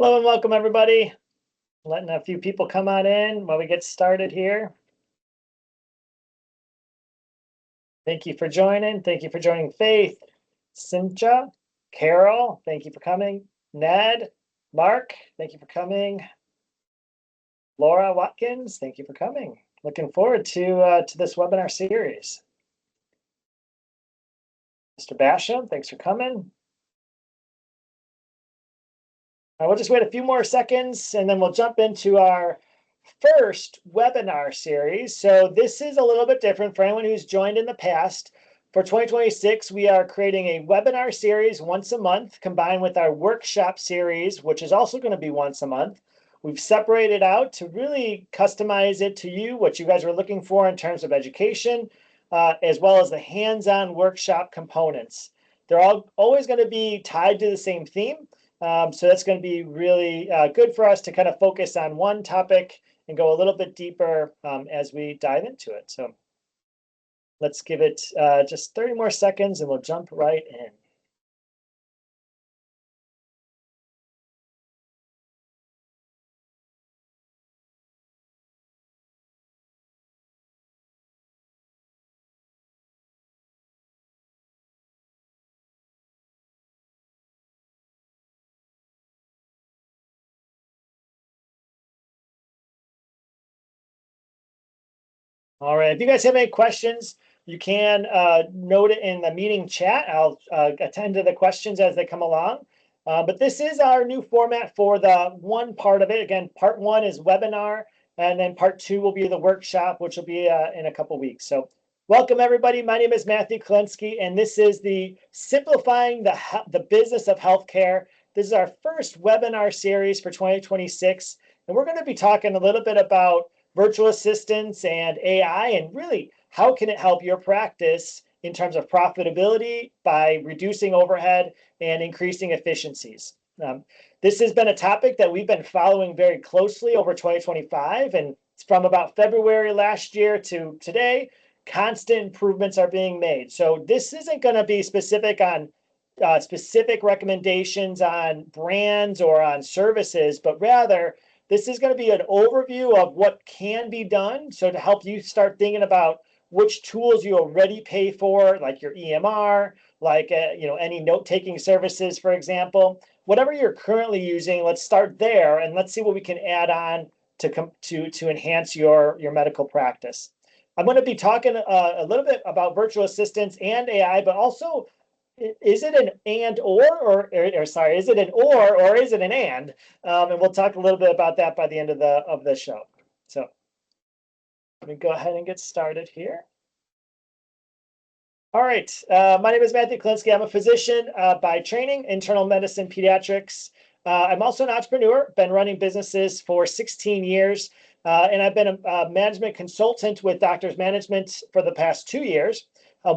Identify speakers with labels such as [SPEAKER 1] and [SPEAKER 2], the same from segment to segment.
[SPEAKER 1] Hello and welcome, everybody. Letting a few people come on in while we get started here. Thank you for joining. Thank you for joining Faith, Cynthia, Carol. Thank you for coming. Ned, Mark, thank you for coming. Laura Watkins, thank you for coming. Looking forward to this webinar series. Mr. Basham, thanks for coming. We'll just wait a few more seconds and then we'll jump into our first webinar series. So this is a little bit different for anyone who's joined in the past. For 2026, we are creating a webinar series once a month combined with our workshop series, which is also going to be once a month. We've separated out to really customize it to you, what you guys are looking for in terms of education, as well as the hands-on workshop components. They're all always going to be tied to the same theme. So that's going to be really good for us to kind of focus on one topic and go a little bit deeper as we dive into it. So let's give it just 30 more seconds and we'll jump right in. All right, if you guys have any questions, you can note it in the meeting chat. I'll attend to the questions as they come along. But this is our new format for the one part of it. Again, part one is webinar, and then part two will be the workshop, which will be in a couple weeks. So welcome, everybody. My name is Matthew Klinsky, and this is the Simplifying the Business of Healthcare. This is our first webinar series for 2026, and we're going to be talking a little bit about virtual assistants and AI, and really how can it help your practice in terms of profitability by reducing overhead and increasing efficiencies. This has been a topic that we've been following very closely over 2025, and from about February last year to today, constant improvements are being made. So this isn't going to be specific on specific recommendations on brands or on services, but rather this is going to be an overview of what can be done. So to help you start thinking about which tools you already pay for, like your EMR, like any note-taking services, for example, whatever you're currently using, let's start there and let's see what we can add on to enhance your medical practice. I'm going to be talking a little bit about virtual assistants and AI, but also is it an and or sorry, is it an or is it an and? And we'll talk a little bit about that by the end of the show. So let me go ahead and get started here. All right, my name is Matthew Klinsky. I'm a physician by training, internal medicine, pediatrics. I'm also an entrepreneur, been running businesses for 16 years, and I've been a management consultant with Doctors Management for the past 2 years.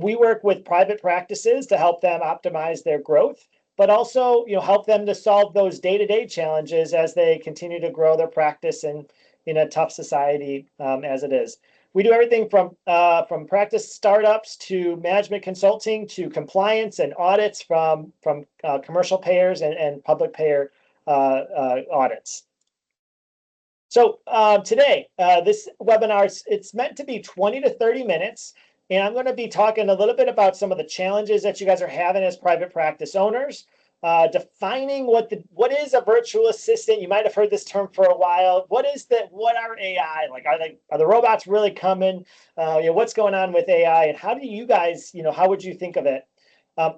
[SPEAKER 1] We work with private practices to help them optimize their growth, but also help them to solve those day-to-day challenges as they continue to grow their practice in a tough society as it is. We do everything from practice startups to management consulting to compliance and audits from commercial payers and public payer audits. So today, this webinar, it's meant to be 20 to 30 minutes. And I'm going to be talking a little bit about some of the challenges that you guys are having as private practice owners, defining what is a virtual assistant. You might have heard this term for a while. What are AI? Like, are the robots really coming? What's going on with AI? And how do you guys, how would you think of it?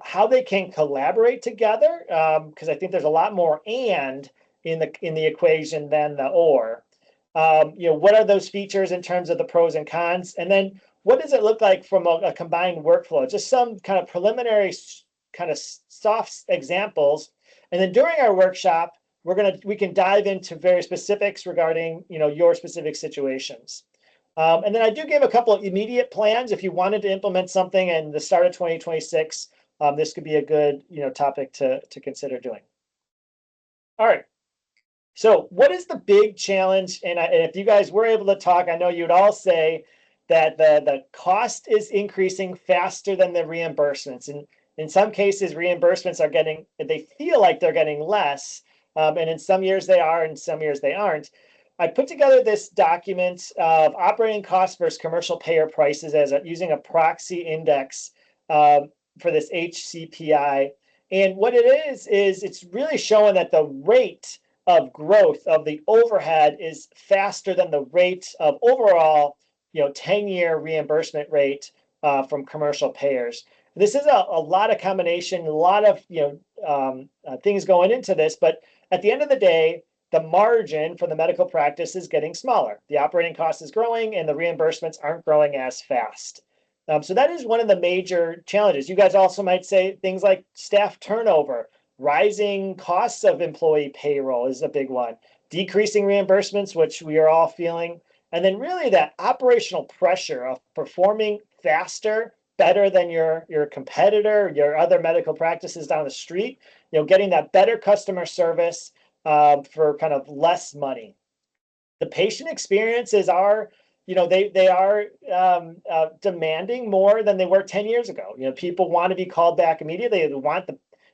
[SPEAKER 1] How they can collaborate together? Because I think there's a lot more and in the equation than the or. What are those features in terms of the pros and cons? And then what does it look like from a combined workflow? Just some kind of preliminary, kind of soft examples. And then during our workshop, we can dive into very specifics regarding your specific situations. And then I do give a couple of immediate plans if you wanted to implement something in the start of 2026. This could be a good topic to consider doing. All right. So what is the big challenge? And if you guys were able to talk, I know you'd all say that the cost is increasing faster than the reimbursements. And in some cases, reimbursements they feel like they're getting less, And in some years they are, and some years they aren't. I put together this document of operating costs versus commercial payer prices using a proxy index for this HCPI. And what it is it's really showing that the rate of growth of the overhead is faster than the rate of overall, 10-year reimbursement rate from commercial payers. This is a lot of combination, a lot of things going into this, but at the end of the day, the margin for the medical practice is getting smaller. The operating cost is growing and the reimbursements aren't growing as fast. So that is one of the major challenges. You guys also might say things like staff turnover, rising costs of employee payroll is a big one, decreasing reimbursements, which we are all feeling, and then really that operational pressure of performing faster, better than your competitor, your other medical practices down the street, getting that better customer service for kind of less money. The patient experiences are, they are demanding more than they were 10 years ago. People want to be called back immediately. They want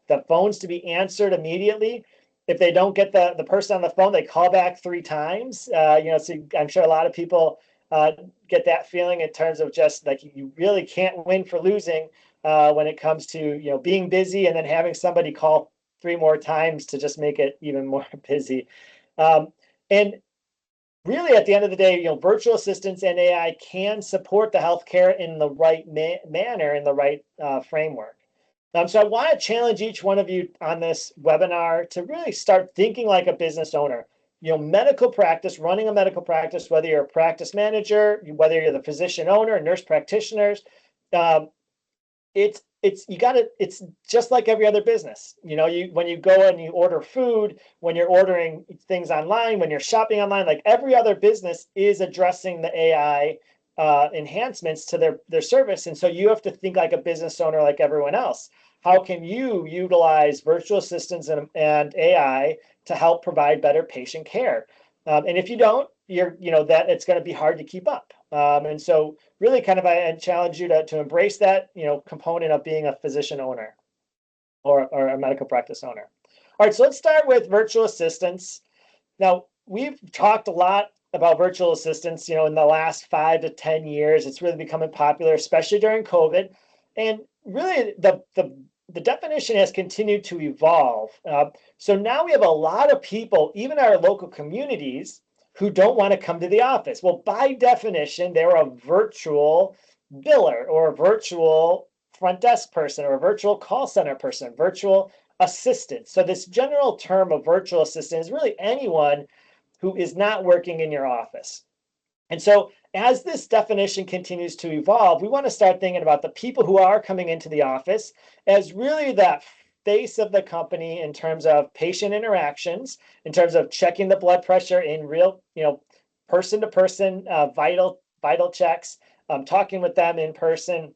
[SPEAKER 1] the phones to be answered immediately. If they don't get the person on the phone, they call back 3 times. So I'm sure a lot of people get that feeling in terms of just like you really can't win for losing when it comes to being busy and then having somebody call 3 more times to just make it even more busy. And really, at the end of the day, virtual assistants and AI can support the healthcare in the right manner, in the right framework. So I want to challenge each one of you on this webinar to really start thinking like a business owner. Medical practice, running a medical practice, whether you're a practice manager, whether you're the physician owner, nurse practitioners, it's just like every other business. When you go and you order food, when you're ordering things online, when you're shopping online, like every other business is addressing the AI enhancements to their service. And so you have to think like a business owner like everyone else. How can you utilize virtual assistants and AI to help provide better patient care? And if you don't, that it's going to be hard to keep up. And so really kind of I challenge you to embrace that, component of being a physician owner or a medical practice owner. All right, so let's start with virtual assistants. Now, we've talked a lot about virtual assistants, in the last 5 to 10 years. It's really becoming popular, especially during COVID. And really the definition has continued to evolve. So now we have a lot of people, even our local communities, who don't want to come to the office. Well, by definition, they're a virtual biller or a virtual front desk person or a virtual call center person, virtual assistant. So this general term of virtual assistant is really anyone who is not working in your office. And so as this definition continues to evolve, we want to start thinking about the people who are coming into the office as really that face of the company in terms of patient interactions, in terms of checking the blood pressure in real, person to person, vital checks, talking with them in person,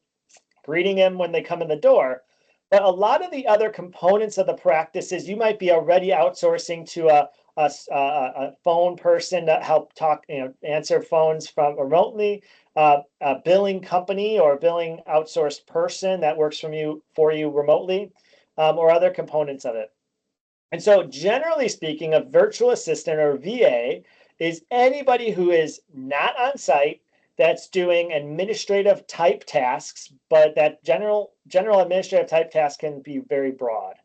[SPEAKER 1] greeting them when they come in the door. But a lot of the other components of the practices you might be already outsourcing to a phone person to help talk, answer phones from remotely, a billing company or a billing outsourced person that works for you remotely, or other components of it. And so generally speaking, a virtual assistant or VA is anybody who is not on site that's doing administrative type tasks, but that general administrative type tasks can be very broad.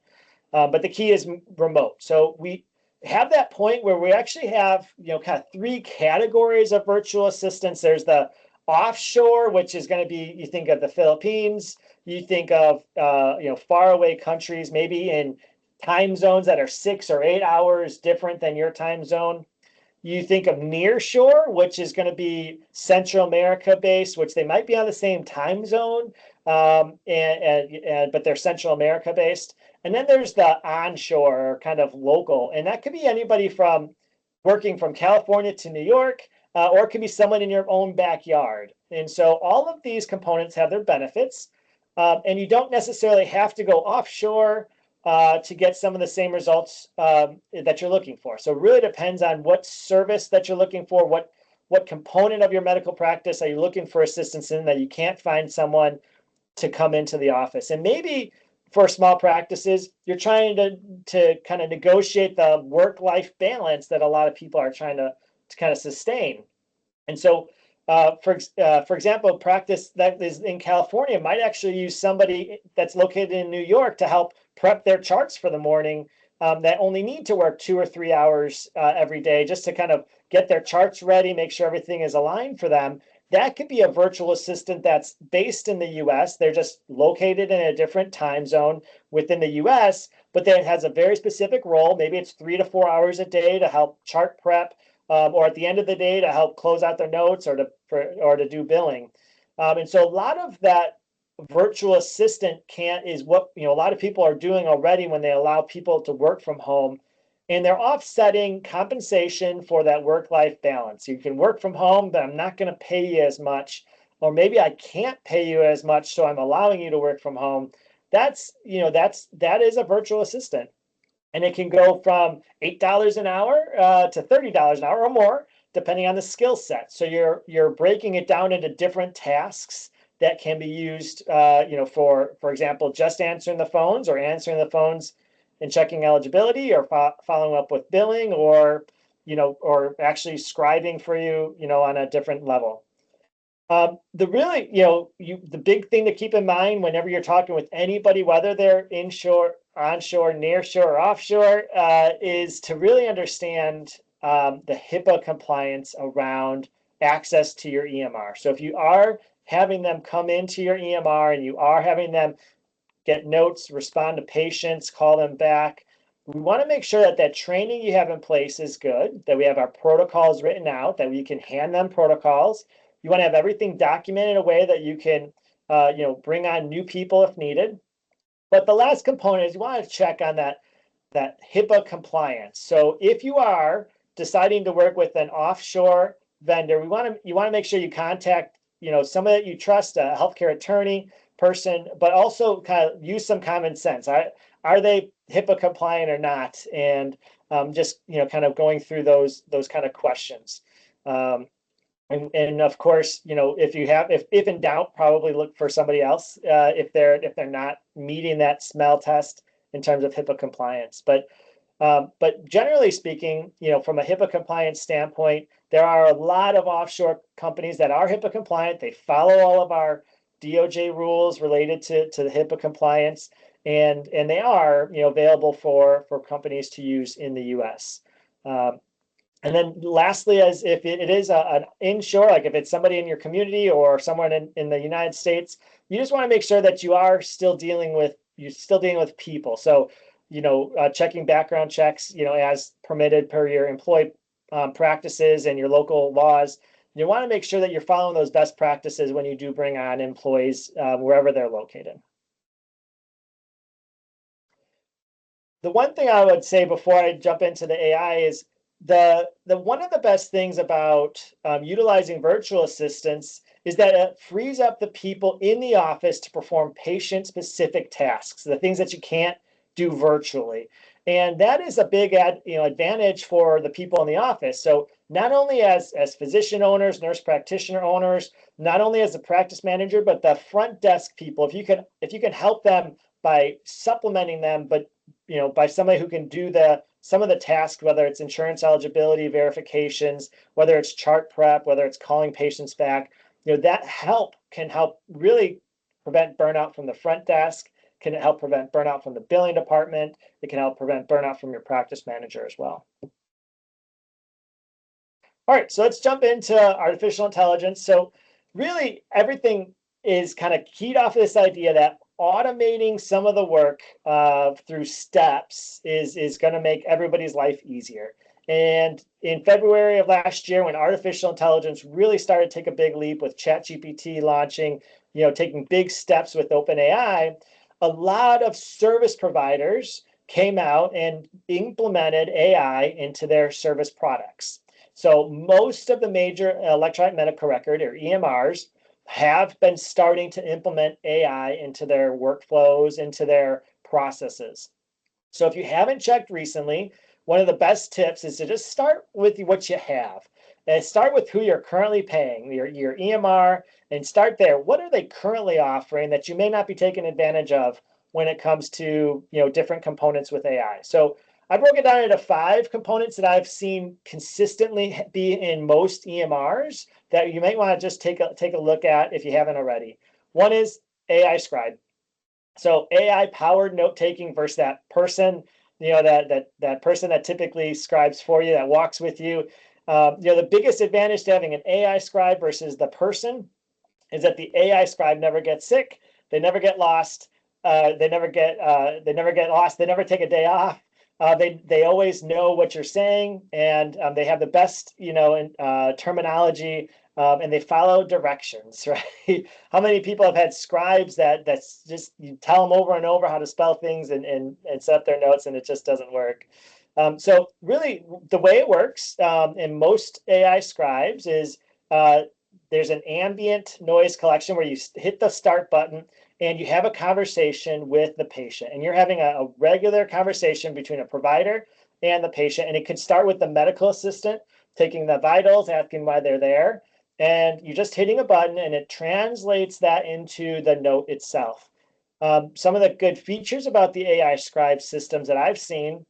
[SPEAKER 1] But the key is remote. So we have that point where we actually have, kind of 3 categories of virtual assistants. There's the offshore, which is going to be, you think of the Philippines, you think of, faraway countries, maybe in time zones that are 6 or 8 hours different than your time zone. You think of nearshore, which is going to be Central America based, which they might be on the same time zone, but they're Central America based. And then there's the onshore, kind of local, and that could be anybody from working from California to New York, or it could be someone in your own backyard. And so all of these components have their benefits, and you don't necessarily have to go offshore to get some of the same results that you're looking for. So it really depends on what service that you're looking for, what component of your medical practice are you looking for assistance in that you can't find someone to come into the office. And maybe for small practices, you're trying to kind of negotiate the work-life balance that a lot of people are trying to kind of sustain. And so, for example, practice that is in California might actually use somebody that's located in New York to help prep their charts for the morning, that only need to work 2 or 3 hours every day just to kind of get their charts ready, make sure everything is aligned for them. That could be a virtual assistant that's based in the US. They're just located in a different time zone within the US, but then it has a very specific role. Maybe it's 3 to 4 hours a day to help chart prep, or at the end of the day to help close out their notes or to do billing. And so a lot of that virtual assistant is what a lot of people are doing already when they allow people to work from home, and they're offsetting compensation for that work-life balance. You can work from home, but I'm not going to pay you as much, or maybe I can't pay you as much, so I'm allowing you to work from home. That is a virtual assistant. And it can go from $8 an hour to $30 an hour or more, depending on the skill set. So you're breaking it down into different tasks that can be used, for example, just answering the phones or answering the phones and checking eligibility, or following up with billing, or actually scribing for you, on a different level. The big thing to keep in mind whenever you're talking with anybody, whether they're inshore, onshore, nearshore, or offshore, is to really understand the HIPAA compliance around access to your EMR. So if you are having them come into your EMR and you are having them get notes, respond to patients, call them back, we want to make sure that that training you have in place is good, that we have our protocols written out, that we can hand them protocols. You want to have everything documented in a way that you can, bring on new people if needed. But the last component is you want to check on that HIPAA compliance. So if you are deciding to work with an offshore vendor, you want to make sure you contact, someone that you trust, a healthcare attorney person, but also kind of use some common sense. Are they HIPAA compliant or not? And just kind of going through those kind of questions. And of course, if in doubt, probably look for somebody else if they're not meeting that smell test in terms of HIPAA compliance. But generally speaking, from a HIPAA compliance standpoint, there are a lot of offshore companies that are HIPAA compliant. They follow all of our DOJ rules related to the HIPAA compliance, and they are available for companies to use in the U.S. And then lastly, as if it is an inshore, like if it's somebody in your community or someone in the United States, you just want to make sure that you are still dealing with people. So, checking background checks, as permitted per your employee practices and your local laws. You want to make sure that you're following those best practices when you do bring on employees wherever they're located. The one thing I would say before I jump into the AI is the one of the best things about utilizing virtual assistants is that it frees up the people in the office to perform patient-specific tasks, the things that you can't do virtually. And that is a big advantage for the people in the office. So not only as physician owners, nurse practitioner owners, not only as a practice manager, but the front desk people, if you can help them by supplementing them, but by somebody who can do some of the tasks, whether it's insurance eligibility verifications, whether it's chart prep, whether it's calling patients back, that can help really prevent burnout from the front desk, can help prevent burnout from the billing department. It can help prevent burnout from your practice manager as well. All right, so let's jump into artificial intelligence. So really everything is kind of keyed off of this idea that automating some of the work through steps is going to make everybody's life easier. And in February of last year, when artificial intelligence really started to take a big leap with ChatGPT launching, taking big steps with OpenAI, a lot of service providers came out and implemented AI into their service products. So most of the major electronic medical record, or EMRs, have been starting to implement AI into their workflows, into their processes. So if you haven't checked recently, one of the best tips is to just start with what you have. And start with who you're currently paying, your EMR, and start there. What are they currently offering that you may not be taking advantage of when it comes to different components with AI. So I broke it down into 5 components that I've seen consistently be in most EMRs that you might want to just take a look at if you haven't already. One is AI scribe. So AI powered note taking versus that person, that person that typically scribes for you, that walks with you. The biggest advantage to having an AI scribe versus the person is that the AI scribe never gets sick, they never get lost, they never get lost, they never take a day off. They always know what you're saying, and they have the best terminology, and they follow directions, right? How many people have had scribes that's just you tell them over and over how to spell things and set up their notes, and it just doesn't work. So really, the way it works in most AI scribes is there's an ambient noise collection where you hit the start button and you have a conversation with the patient. And you're having a regular conversation between a provider and the patient. And it could start with the medical assistant taking the vitals, asking why they're there. And you're just hitting a button and it translates that into the note itself. Some of the good features about the AI scribe systems that I've seen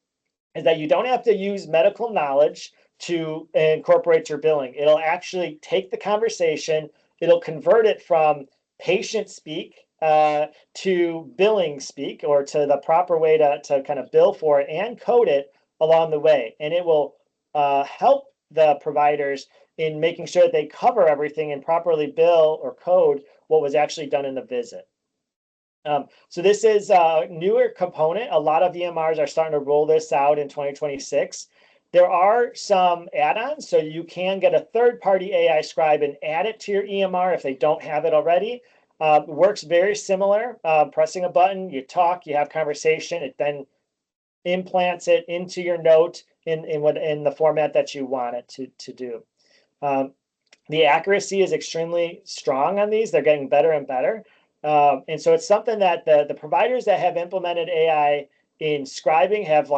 [SPEAKER 1] is that you don't have to use medical knowledge to incorporate your billing. It'll actually take the conversation, it'll convert it from patient speak to billing speak, or to the proper way to kind of bill for it and code it along the way. And it will help the providers in making sure that they cover everything and properly bill or code what was actually done in the visit. So this is a newer component. A lot of EMRs are starting to roll this out in 2026. There are some add-ons, so you can get a third-party AI scribe and add it to your EMR if they don't have it already. Works very similar. Pressing a button, you talk, you have conversation. It then implants it into your note in the format that you want it to do. The accuracy is extremely strong on these. They're getting better and better. And so it's something that the providers that have implemented AI in scribing have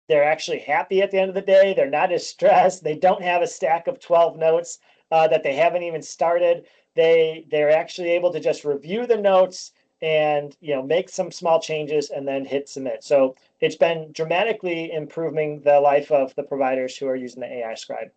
[SPEAKER 1] they're actually happy at the end of the day. They're not as stressed. They don't have a stack of 12 notes that they haven't even started. They're actually able to just review the notes and make some small changes and then hit submit. So it's been dramatically improving the life of the providers who are using the AI scribe.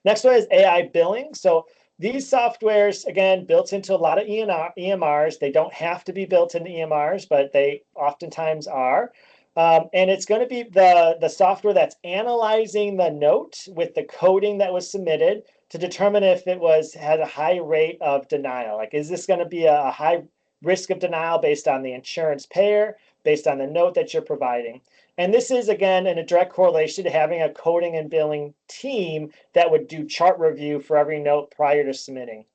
[SPEAKER 1] Next one is AI billing. So these softwares, again, built into a lot of EMRs. They don't have to be built into EMRs, but they oftentimes are. And it's going to be the software that's analyzing the note with the coding that was submitted to determine if it had a high rate of denial. Like, is this going to be a high risk of denial based on the insurance payer, based on the note that you're providing? And this is, again, in a direct correlation to having a coding and billing team that would do chart review for every note prior to submitting.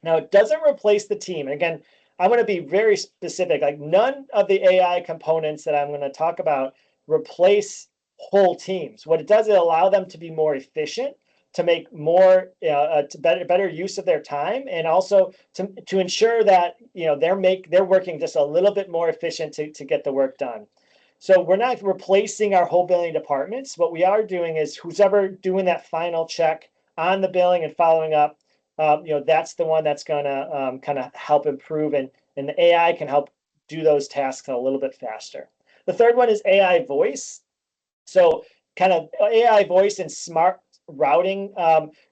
[SPEAKER 1] Now, it doesn't replace the team. And again, I want to be very specific. Like, none of the AI components that I'm going to talk about replace whole teams. What it does, it allow them to be more efficient, to make more better use of their time, and also to ensure that they're working just a little bit more efficient to get the work done. So we're not replacing our whole billing departments. What we are doing is who's ever doing that final check on the billing and following up, that's the one that's going to kind of help improve, and the AI can help do those tasks a little bit faster. The third one is AI voice. So kind of AI voice and smart routing.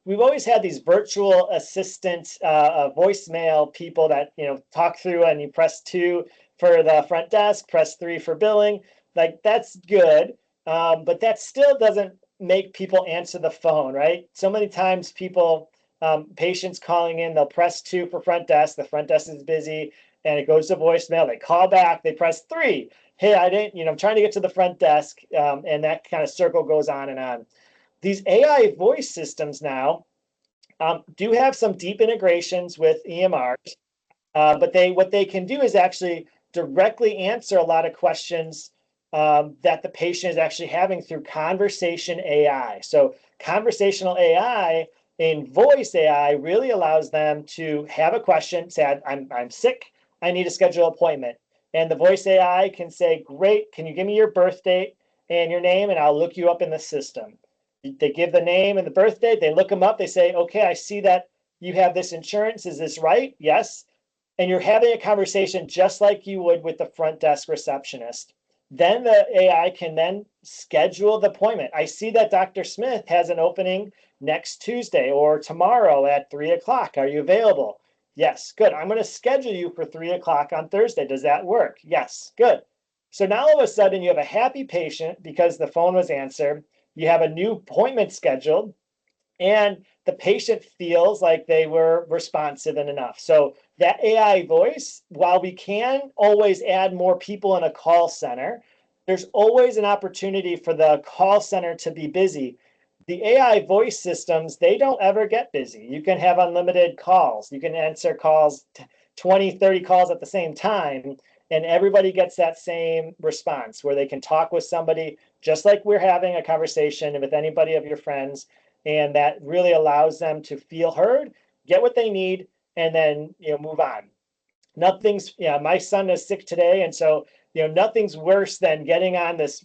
[SPEAKER 1] We've always had these virtual assistant voicemail people that talk through, and you press 2 for the front desk, press 3 for billing. Like, that's good, but that still doesn't make people answer the phone, right? So many times patients calling in, they'll press 2 for front desk, the front desk is busy, and it goes to voicemail. They call back, they press 3. Hey, I didn't, I'm trying to get to the front desk, and that kind of circle goes on and on. These AI voice systems now do have some deep integrations with EMRs, but what they can do is actually directly answer a lot of questions that the patient is actually having through conversation AI. So conversational AI in voice AI really allows them to have a question, say, I'm sick, I need a schedule appointment. And the voice AI can say, great, can you give me your birth date and your name, and I'll look you up in the system. They give the name and the birth date, they look them up, they say, okay, I see that you have this insurance, is this right? Yes. and you're having a conversation just like you would with the front desk receptionist. Then the AI can then schedule the appointment. I see that Dr. Smith has an opening next Tuesday or tomorrow at 3 o'clock. Are you available? Yes, good. I'm going to schedule you for 3 o'clock on Thursday. Does that work? Yes, good. So now all of a sudden you have a happy patient because the phone was answered. You have a new appointment scheduled, and the patient feels like they were responsive and enough. So that AI voice, while we can always add more people in a call center, there's always an opportunity for the call center to be busy. The AI voice systems, they don't ever get busy. You can have unlimited calls. You can answer calls, 20, 30 calls at the same time, and everybody gets that same response where they can talk with somebody just like we're having a conversation with anybody of your friends, and that really allows them to feel heard, get what they need, and then move on. Nothing's my son is sick today, and so nothing's worse than getting on this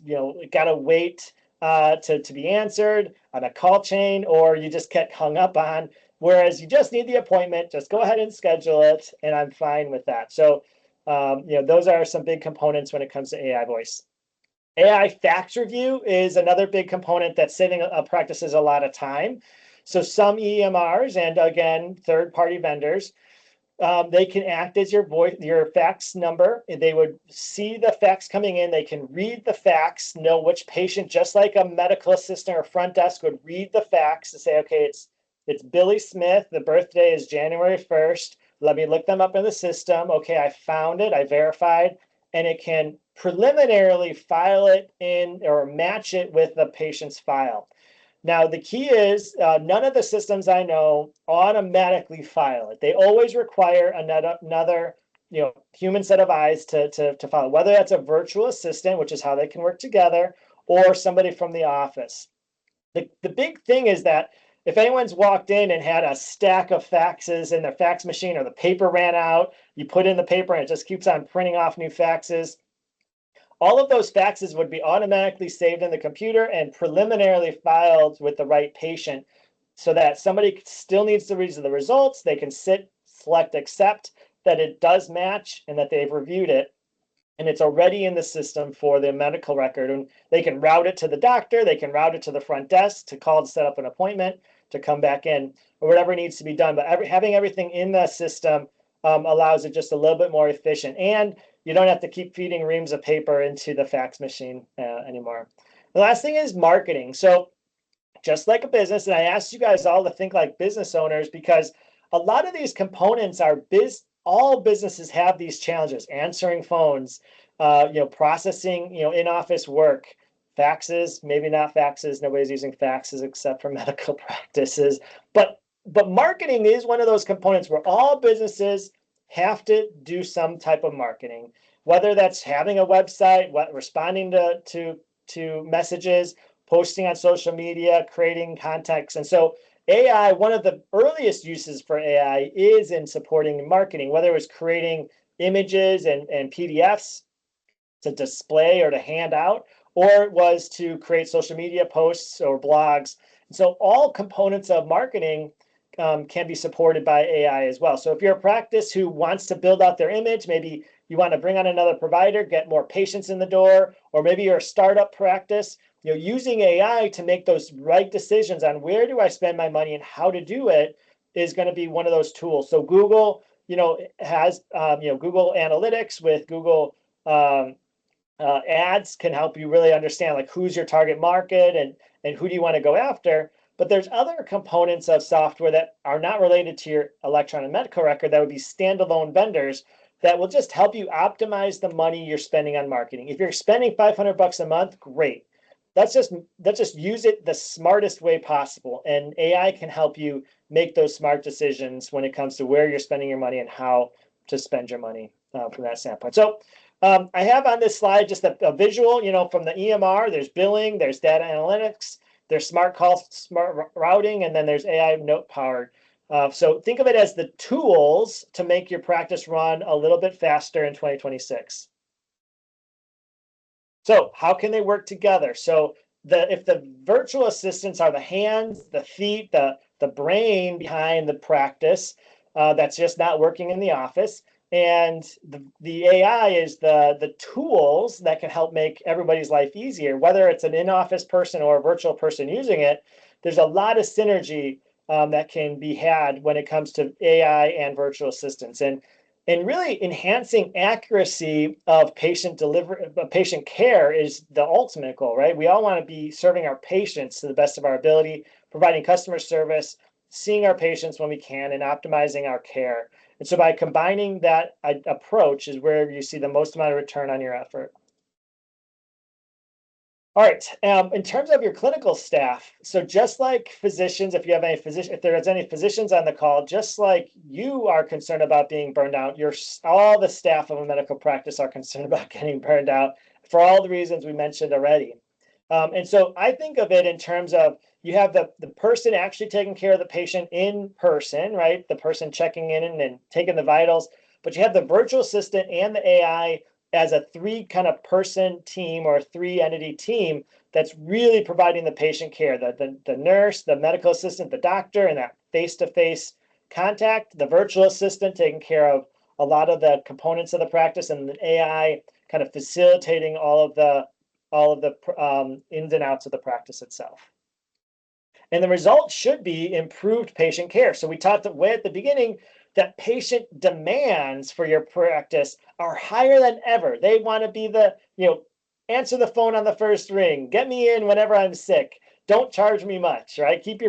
[SPEAKER 1] gotta wait to be answered on a call chain, or you just get hung up on, whereas you just need the appointment. Just go ahead and schedule it, and I'm fine with that. So those are some big components when it comes to AI voice. AI fax review is another big component that's saving practices a lot of time. So some EMRs, and again, third-party vendors, they can act as your fax number. They would see the fax coming in. They can read the fax, know which patient, just like a medical assistant or front desk would read the fax to say, okay, it's Billy Smith. The birthday is January 1st. Let me look them up in the system. Okay, I found it. I verified, and it can preliminarily file it in or match it with the patient's file. Now, the key is none of the systems I know automatically file it. They always require another human set of eyes to file, whether that's a virtual assistant, which is how they can work together, or somebody from the office. The big thing is that if anyone's walked in and had a stack of faxes in their fax machine, or the paper ran out, you put in the paper and it just keeps on printing off new faxes. All of those faxes would be automatically saved in the computer and preliminarily filed with the right patient, so that somebody still needs to read the results. They can select accept, that it does match and that they've reviewed it, and it's already in the system for the medical record. And they can route it to the doctor, they can route it to the front desk to call to set up an appointment, to come back in, or whatever needs to be done. But having everything in the system allows it just a little bit more efficient. And you don't have to keep feeding reams of paper into the fax machine anymore. The last thing is marketing. So just like a business, and I asked you guys all to think like business owners, because a lot of these components are all businesses have these challenges: answering phones, processing, in-office work, faxes, maybe not faxes. Nobody's using faxes except for medical practices. But marketing is one of those components where all businesses have to do some type of marketing, whether that's having a website, responding to messages, posting on social media, creating contacts. And so AI, one of the earliest uses for AI is in supporting marketing, whether it was creating images and PDFs to display or to hand out, or it was to create social media posts or blogs. And so all components of marketing can be supported by AI as well. So if you're a practice who wants to build out their image, maybe you want to bring on another provider, get more patients in the door, or maybe you're a startup practice, using AI to make those right decisions on where do I spend my money and how to do it is going to be one of those tools. So Google, has, Google Analytics with Google ads can help you really understand like who's your target market and who do you want to go after. But there's other components of software that are not related to your electronic medical record that would be standalone vendors that will just help you optimize the money you're spending on marketing. If you're spending $500 a month, great. Let's just use it the smartest way possible. And AI can help you make those smart decisions when it comes to where you're spending your money and how to spend your money from that standpoint. So I have on this slide just a visual, from the EMR. There's billing, there's data analytics, there's smart call, smart routing, and then there's AI note powered. So think of it as the tools to make your practice run a little bit faster in 2026. So how can they work together? So if the virtual assistants are the hands, the feet, the brain behind the practice that's just not working in the office, And the AI is the tools that can help make everybody's life easier, whether it's an in-office person or a virtual person using it. There's a lot of synergy that can be had when it comes to AI and virtual assistants, and really enhancing accuracy of patient delivery, patient care is the ultimate goal, right? We all want to be serving our patients to the best of our ability, providing customer service, seeing our patients when we can, and optimizing our care. And so by combining that approach is where you see the most amount of return on your effort. All right. In terms of your clinical staff, so just like physicians, if you have any physician, if there's any physicians on the call, just like you are concerned about being burned out, all the staff of a medical practice are concerned about getting burned out for all the reasons we mentioned already. And so I think of it in terms of you have the person actually taking care of the patient in person, right? The person checking in and taking the vitals, but you have the virtual assistant and the AI as a three kind of person team or three entity team that's really providing the patient care, the nurse, the medical assistant, the doctor, and that face-to-face contact, the virtual assistant taking care of a lot of the components of the practice, and the AI kind of facilitating all of the ins and outs of the practice itself. And the result should be improved patient care. So we talked way at the beginning that patient demands for your practice are higher than ever. They want to be answer the phone on the first ring, get me in whenever I'm sick, don't charge me much, right? Keep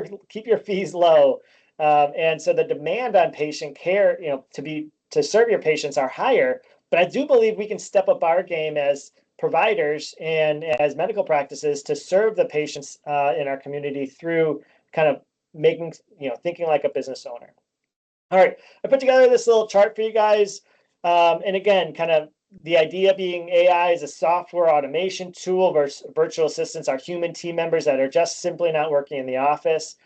[SPEAKER 1] your fees low. And so the demand on patient care, to serve your patients are higher. But I do believe we can step up our game as providers and as medical practices to serve the patients in our community through kind of thinking like a business owner. All right, I put together this little chart for you guys. And again, kind of the idea being AI is a software automation tool versus virtual assistants are human team members that are just simply not working in the office.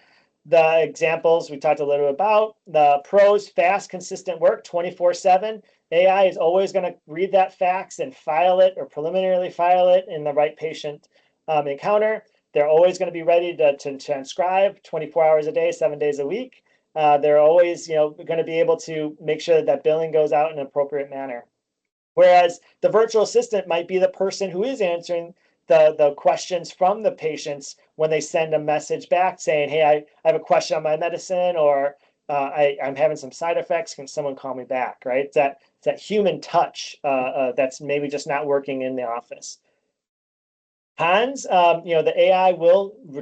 [SPEAKER 1] The examples we talked a little about, the pros, fast, consistent work 24/7. AI is always going to read that fax and file it or preliminarily file it in the right patient encounter. They're always going to be ready to transcribe 24 hours a day, 7 days a week. They're always going to be able to make sure that billing goes out in an appropriate manner. Whereas the virtual assistant might be the person who is answering the questions from the patients when they send a message back saying, hey, I have a question on my medicine, or I'm having some side effects. Can someone call me back, right? It's that human touch that's maybe just not working in the office. Cons, the AI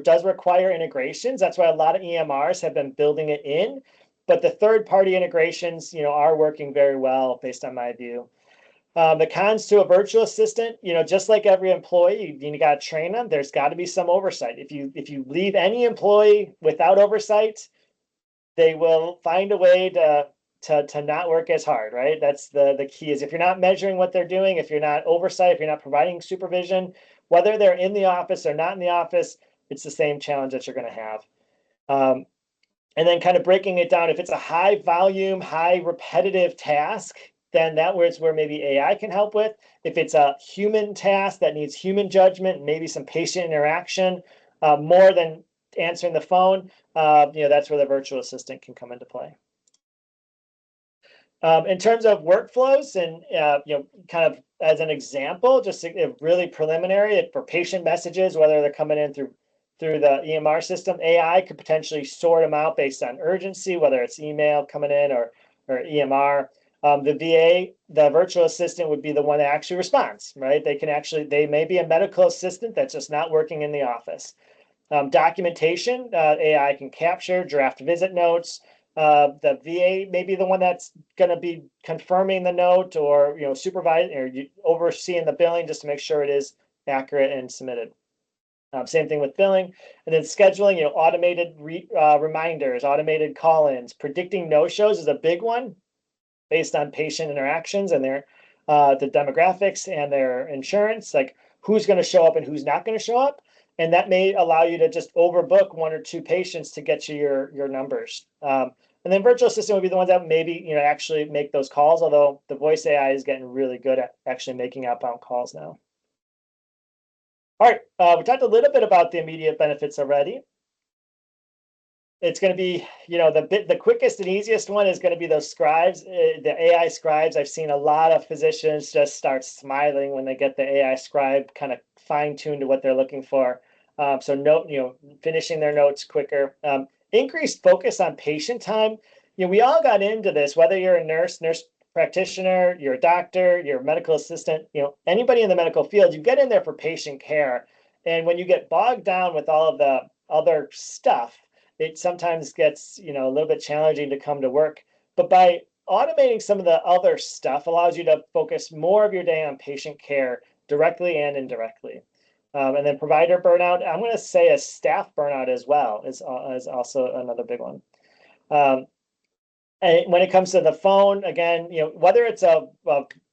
[SPEAKER 1] does require integrations. That's why a lot of EMRs have been building it in, but the third-party integrations, are working very well based on my view. The cons to a virtual assistant, just like every employee, you got to train them. There's got to be some oversight. If you leave any employee without oversight, they will find a way to not work as hard, right? That's the key is if you're not measuring what they're doing, if you're not oversight, if you're not providing supervision, whether they're in the office or not in the office, it's the same challenge that you're going to have. And then kind of breaking it down, if it's a high volume, high repetitive task, then that is where maybe AI can help with. If it's a human task that needs human judgment, maybe some patient interaction, more than answering the phone, that's where the virtual assistant can come into play. In terms of workflows and, kind of as an example, just really preliminary for patient messages, whether they're coming in through the EMR system, AI could potentially sort them out based on urgency, whether it's email coming in or EMR. The VA, the virtual assistant, would be the one that actually responds, right? They may be a medical assistant that's just not working in the office. Documentation, AI can capture, draft visit notes. The VA may be the one that's going to be confirming the note or supervising or overseeing the billing just to make sure it is accurate and submitted. Same thing with billing. And then scheduling, automated reminders, automated call-ins. Predicting no-shows is a big one based on patient interactions and their the demographics and their insurance, like who's going to show up and who's not going to show up. And that may allow you to just overbook 1 or 2 patients to get you your numbers. And then virtual assistant would be the ones that maybe actually make those calls, although the voice AI is getting really good at actually making outbound calls now. All right, we talked a little bit about the immediate benefits already. It's going to be, the quickest and easiest one is going to be those scribes, the AI scribes. I've seen a lot of physicians just start smiling when they get the AI scribe kind of fine-tuned to what they're looking for. So finishing their notes quicker. Increased focus on patient time. We all got into this, whether you're a nurse practitioner, you're a doctor, you're a medical assistant, anybody in the medical field, you get in there for patient care. And when you get bogged down with all of the other stuff, it sometimes gets a little bit challenging to come to work. But by automating some of the other stuff allows you to focus more of your day on patient care directly and indirectly. And then provider burnout, I'm going to say a staff burnout as well is also another big one. And when it comes to the phone, again, whether it's a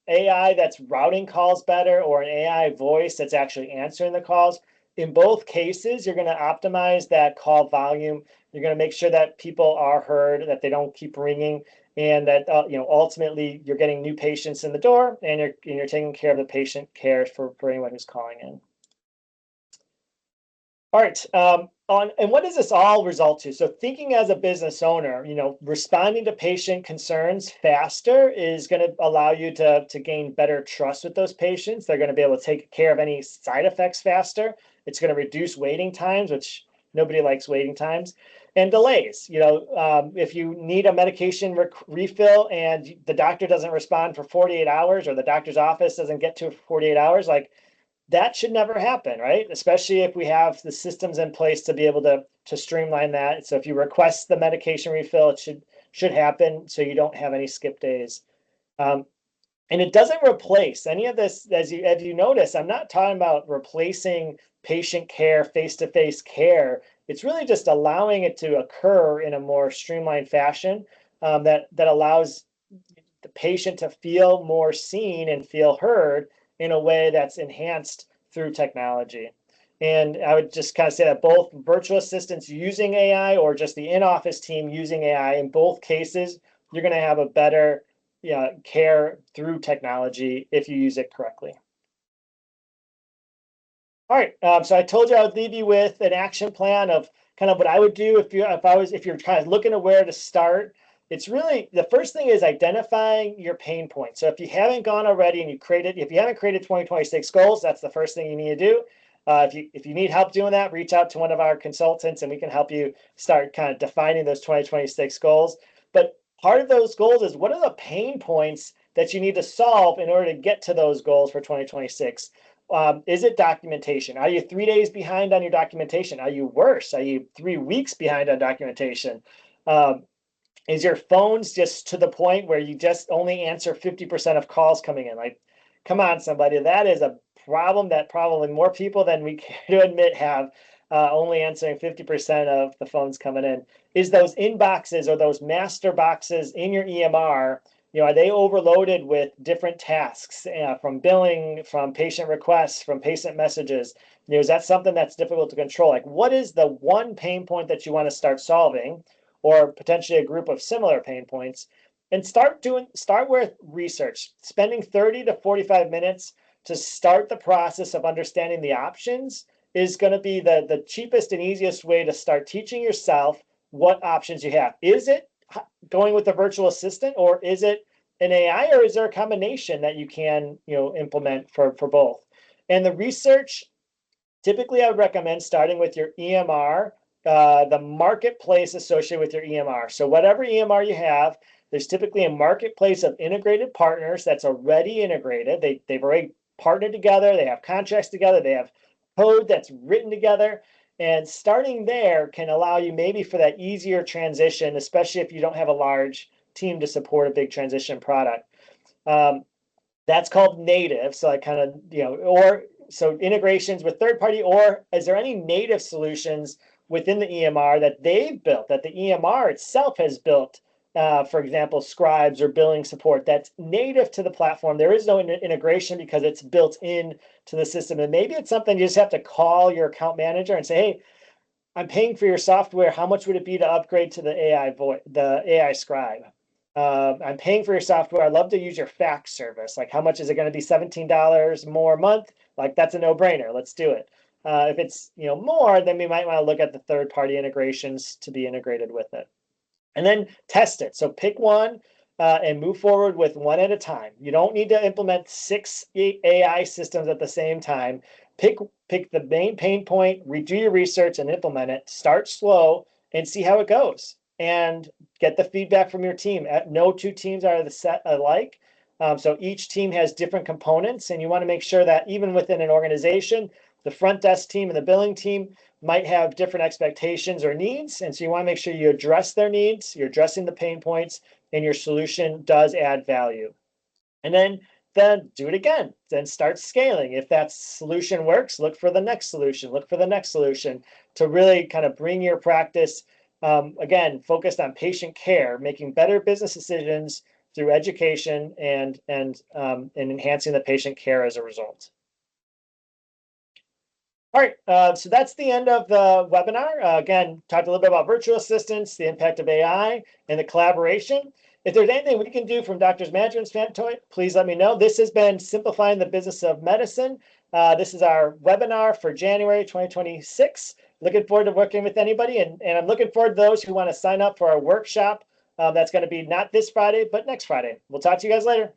[SPEAKER 1] AI that's routing calls better or an AI voice that's actually answering the calls, in both cases, you're going to optimize that call volume. You're going to make sure that people are heard, that they don't keep ringing, and that ultimately you're getting new patients in the door, and you're taking care of the patient care for anyone who's calling in. All right. And what does this all result to? So thinking as a business owner, responding to patient concerns faster is going to allow you to gain better trust with those patients. They're going to be able to take care of any side effects faster. It's going to reduce waiting times, which nobody likes waiting times, and delays. If you need a medication refill and the doctor doesn't respond for 48 hours, or the doctor's office doesn't get to it for 48 hours, like, that should never happen, right? Especially if we have the systems in place to be able to streamline that. So if you request the medication refill, it should happen, so you don't have any skip days. And it doesn't replace any of this. As you notice, I'm not talking about replacing patient care, face-to-face care. It's really just allowing it to occur in a more streamlined fashion that allows the patient to feel more seen and feel heard in a way that's enhanced through technology. And I would just kind of say that both virtual assistants using AI or just the in-office team using AI, in both cases, you're going to have a better care through technology if you use it correctly. All right, so I told you I would leave you with an action plan of kind of what I would do if you're kind of looking at where to start. It's really, the first thing is identifying your pain points. So if you haven't gone already and if you haven't created 2026 goals, that's the first thing you need to do. If you need help doing that, reach out to one of our consultants and we can help you start kind of defining those 2026 goals. But part of those goals is, what are the pain points that you need to solve in order to get to those goals for 2026? Is it documentation? Are you 3 days behind on your documentation? Are you worse? Are you 3 weeks behind on documentation? Is your phones just to the point where you just only answer 50% of calls coming in? Like, come on, somebody, that is a problem that probably more people than we care to admit have, only answering 50% of the phones coming in. Is those inboxes or those master boxes in your EMR, are they overloaded with different tasks, from billing, from patient requests, from patient messages? Is that something that's difficult to control? Like, what is the one pain point that you want to start solving, or potentially a group of similar pain points? And start with research, spending 30 to 45 minutes to start the process of understanding the options is going to be the cheapest and easiest way to start teaching yourself what options you have. Is it going with a virtual assistant, or is it an AI, or is there a combination that you can implement for both? And the research, typically I would recommend starting with your EMR, the marketplace associated with your EMR. So whatever EMR you have, there's typically a marketplace of integrated partners that's already integrated. They've already partnered together, they have contracts together, they have code that's written together. And starting there can allow you maybe for that easier transition, especially if you don't have a large team to support a big transition product. That's called native. So I kind of, so integrations with third party, or is there any native solutions within the EMR that they've built, that the EMR itself has built? For example, scribes or billing support that's native to the platform. There is no integration because it's built in to the system. And maybe it's something you just have to call your account manager and say, hey, I'm paying for your software. How much would it be to upgrade to the AI scribe? I'm paying for your software. I'd love to use your fax service. Like, how much is it going to be? $17 more a month? Like, that's a no-brainer. Let's do it. If it's more, then we might want to look at the third-party integrations to be integrated with it. And then test it. So pick one and move forward with one at a time. You don't need to implement 6 AI systems at the same time. Pick the main pain point, redo your research and implement it. Start slow and see how it goes. And get the feedback from your team. No two teams are the set alike. So each team has different components, and you want to make sure that even within an organization, the front desk team and the billing team might have different expectations or needs. And so you want to make sure you address their needs, you're addressing the pain points, and your solution does add value. And then do it again. Then start scaling. If that solution works, look for the next solution, look for the next solution to really kind of bring your practice, again, focused on patient care, making better business decisions through education and enhancing the patient care as a result. All right, so that's the end of the webinar. Again, talked a little bit about virtual assistants, the impact of AI, and the collaboration. If there's anything we can do from Doctors Management standpoint, please let me know. This has been Simplifying the Business of Medicine. This is our webinar for January 2026. Looking forward to working with anybody, and I'm looking forward to those who want to sign up for our workshop. That's going to be not this Friday, but next Friday. We'll talk to you guys later.